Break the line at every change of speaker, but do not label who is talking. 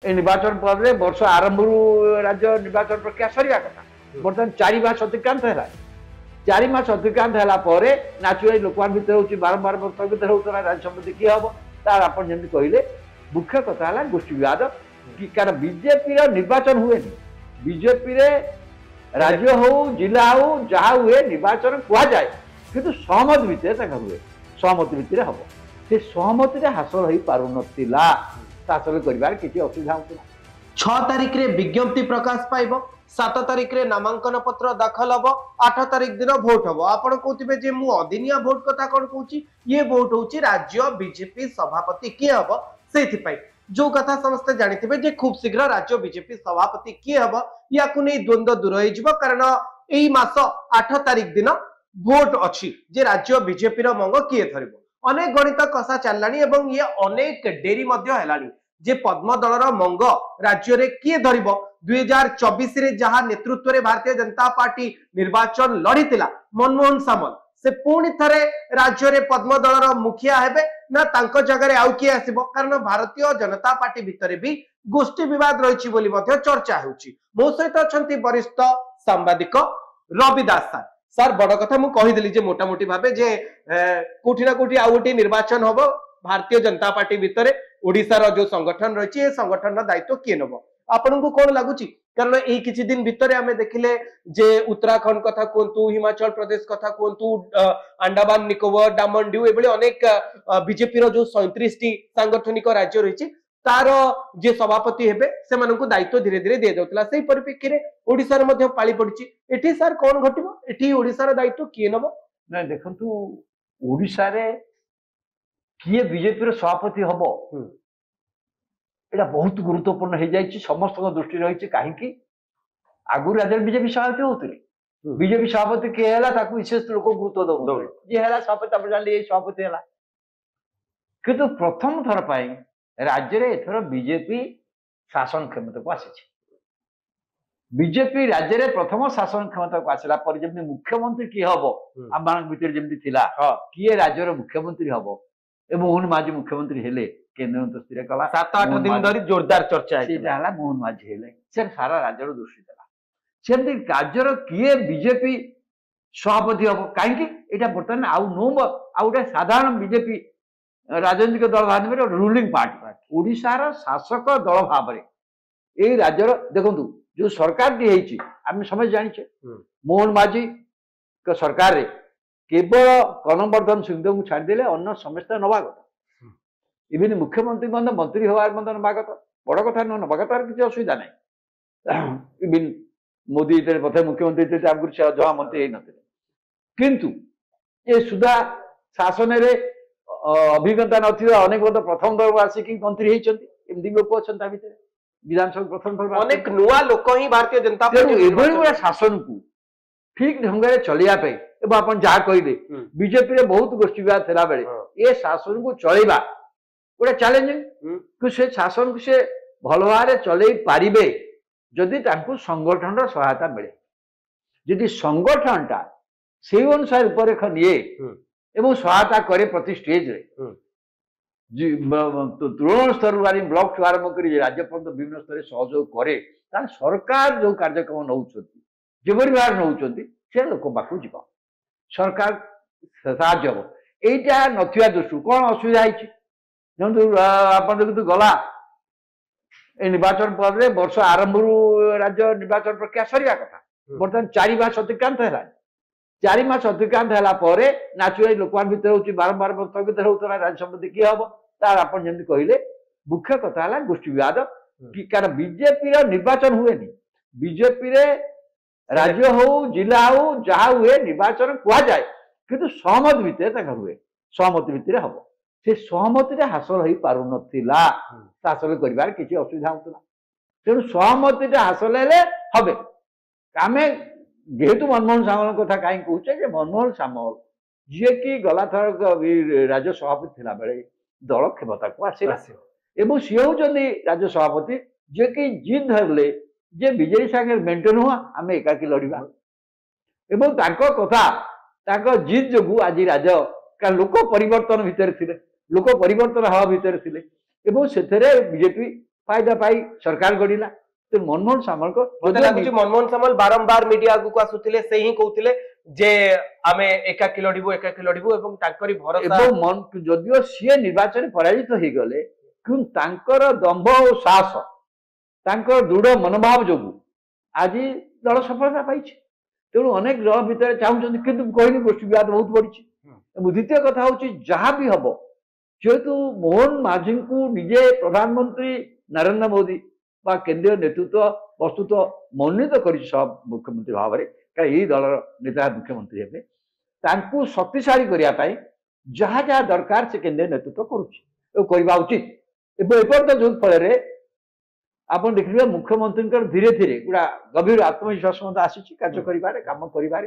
ए निर्वाचन पर वर्ष आरंभ राज्य निर्वाचन प्रक्रिया सरिया कथा बर्तमान 4 मास अतिक्रांत है 4 मास अतिक्रांत है नाचुराली लोक भितर हो बारंबार वर्ष भितर होता राज्य समिति किए हम तार आप जमी कहले मुख्य कथा है गोष्ठी विवाद कि कारण बीजेपी निर्वाचन हुए बीजेपी राज्य हो जिला हो जहाँ हुए निर्वाचन कहुए कि सहमत भितर हुए सहमति भितर हम से सहमति हासिल हो पार ना हासिल कर किसी असुविधा होता
6 तारिख रे विज्ञप्ति प्रकाश पाइब 7 तारिख रे नामांकन पत्र दाखल हम 8 तारिख दिन भोट हम आपण कहते जे मु अदिनिया भोट कथा कौन कहूँ ये भोट हूँ राज्य बीजेपी सभापति किए हम से जो कथा समस्ते जानी जे खूब शीघ्र राज्य बीजेपी सभापति किए हम या द्वंद्व दूर हो कारण यही मास 8 तारिख दिन भोट अच्छी जे राज्य बीजेपी मंग किए धर अनेक गणित कषा चललानी एवं ये अनेक डेरी हेलानी जे पद्म दलर मंग राज्य रे किए धरिबो 2024 रे जहां नेतृत्व रे भारतीय जनता पार्टी निर्वाचन लड़ीतिला मनमोहन सामल से पुणी थरे राज्य रे पद्म दलर मुखिया हेबे ना तांको जगह रे आउ किए आसीबो कारण भारतीय जनता पार्टी भितरे भी गोष्ठी विवाद रहिछि बोली मध्य चर्चा होउछि मो सहित अछंती वरिष्ठ सांबादिक रवि दास सर बड़ कथा मु कहिदली जे मोटा मोटी भाबे जे कोठी ना कोठी आउ गोटी निर्वाचन होबो भारतीय जनता पार्टी भितरे ओडिसा रो जो संगठन रही है संगठन दायित्व किए नब आपन को कौन लगुच कारण यही किछि दिन भितर आमे देखिले जे उत्तराखंड कथा कहतु हिमाचल प्रदेश कथा कहतु अंडमान निकोबर डामन ड्यू एभली अनेक बीजेपी रो जो 37 टी सांगठनिक राज्य रही तार जे सभापति हेबे से मानकु दायित्व धीरे धीरे दे जाउतला सेही परिप्रेक्षी रे ओडिसा रे मध्ये पाली पड़िछि एठी सर कोन घटिबो एठी ओडिसा रो दायित्व किए नब
ना देखंतु ओडिसा रे किए बीजेपी सभापति हम यहाँ बहुत गुरुत्वपूर्ण हो जाए समस्त दृष्टि रही कहीं आगु राज्य बीजेपी सभापति होते बीजेपी सभापति किए है विशेष लोक गुरुत्व दौर जी है सभापति आप जान सभापति है किंतु प्रथम थर पर राज्य में एथर बीजेपी शासन क्षमता को आसी बीजेपी राज्य में प्रथम शासन क्षमता को आसला पर जमी मुख्यमंत्री किए हम आम भर जमी किए राज्यर मुख्यमंत्री हम मोहन माझी मुख्यमंत्री हेले केंद्र मंत्री स्थिर कला
7-8 दिन धरी जोरदार चर्चा
है मोहन माझी हेले से सारा राज्यर दृष्टि देला सेमती राज्यर किए बीजेपी सभापति हम कहीं बर्तमान आउ नो आउ गोटे साधारण बीजेपी राजनीतिक दल भाव में रूलिंग पार्टी ओडिशार शासक दल भाव ये राज्यर देखु जो सरकार टी आम समझ जाचे मोहन माझी सरकार रे केवल कर्णवर्धन सिंहदेव को छाड़देले अन्य समस्त नवा कथा इवन मुख्यमंत्री मंत्री हवार नवा कथा बड़ कथा न नवा कथार किसी असुविधा ना इवन मोदी प्रथम मुख्यमंत्री आगुरी से जमा मंत्री किंतु ये सुधा शासन रे अभिज्ञता नथिबा अनेक प्रथम दल आसिक मंत्री होती लोक अच्छा भितर विधानसभा प्रथम दल
अनेक नुआ लोक ही भारतीय जनता पार्टी
शासन को ठीक ढंग से चलिया आप जहाँ कहले बीजेपी बहुत गोष्ठी विवाद थिला बेले ये शासन को चलेबा गोटे चैलेंजिंग कि से शासन को से भल भाव चल पारे जदि संगठन सहायता मिले जदि संगठन टा से अनुसार रूपरेख निए एवं सहायता करे प्रति स्टेज रे तृण स्तर ब्लॉक ठू आरंभ कर राज्य पर्यंत विभिन्न स्तर सहयोग करे सरकार जो कार्यक्रम नौ जो भाव नौ से लोक पाक जीव सरकार साहाଯ୍य हम यहीटा नथिया दृष्टि कौन असुविधा आप देखते गला निर्वाचन पर वर्ष आरंभ राज्य निर्वाचन प्रक्रिया सरिया कथा बर्तमान 4 मास अतिक्रांत है 4 मास अतिक्रांत है नाचुराली लोक भितर हो बारंबार वर्ष भितर होता राज्य समिति किए हम तार आप जमी कहले मुख्य कथा है गोष्ठी विवाद कि कारण बीजेपी निर्वाचन हुए बीजेपी राज्य हो जिला हो जहाँ हुए निर्वाचन कहुए कि सहमत भितर हुए सहमति भितर हम से सहमति हासिल हो पार ना हासिल कर किसी असुविधा होता तेणु सहमति हासिल हे आम जेहेतु मनमोहन सामल कथा कहीं कहे मनमोहन सामल जी कि गला थर राज्य सभापति थिला बेले दल क्षमता को आसला सी होती राज्य सभापति जी कि जिद धरले जे बीजेपी सागे मेंटेन हुआ आम एकाकी लड़वा एवं कथा जिद जो आज राज्य कारण लोक परिवर्तन भितर लोक परिवर्तन हवा भितर बीजेपी फायदा पाई सरकार गढ़िला। तो मनमोहन सामल को
मते लाଗୁଛି मनमोहन सामल बारंबार मीडिया आगु आसुथिले से ही कहउथिले जे आमे एकाकी लढिबो एवं तांकरी भरोसा
एवं मन जदियो सी निर्वाचन पराजित हो गले कि तांकर दंभ और साहस तांकर दृढ़ मनोभाव जोगु आज दल सफलता पाई। तेणु अनेक दल भितर चाहूँ कि कहली गोष्ठी विवाद बहुत बढ़ी। द्वितीय कथा हूँ जहाँ भी हम जेहेतु मोहन माझी को निजे प्रधानमंत्री नरेंद्र मोदी बा केंद्रीय नेतृत्व वस्तुत मनोनीत कर मुख्यमंत्री भाव में कहीं दल नेता मुख्यमंत्री हे तांकु शक्तिशाली करने जहाँ जहाँ दरकार से केंद्रीय नेतृत्व करवा उचित। एपर्त जो फल आप देखिए मुख्यमंत्री धीरे धीरे गुड़ा गभीर आत्मविश्वास आसी कार्य कम कर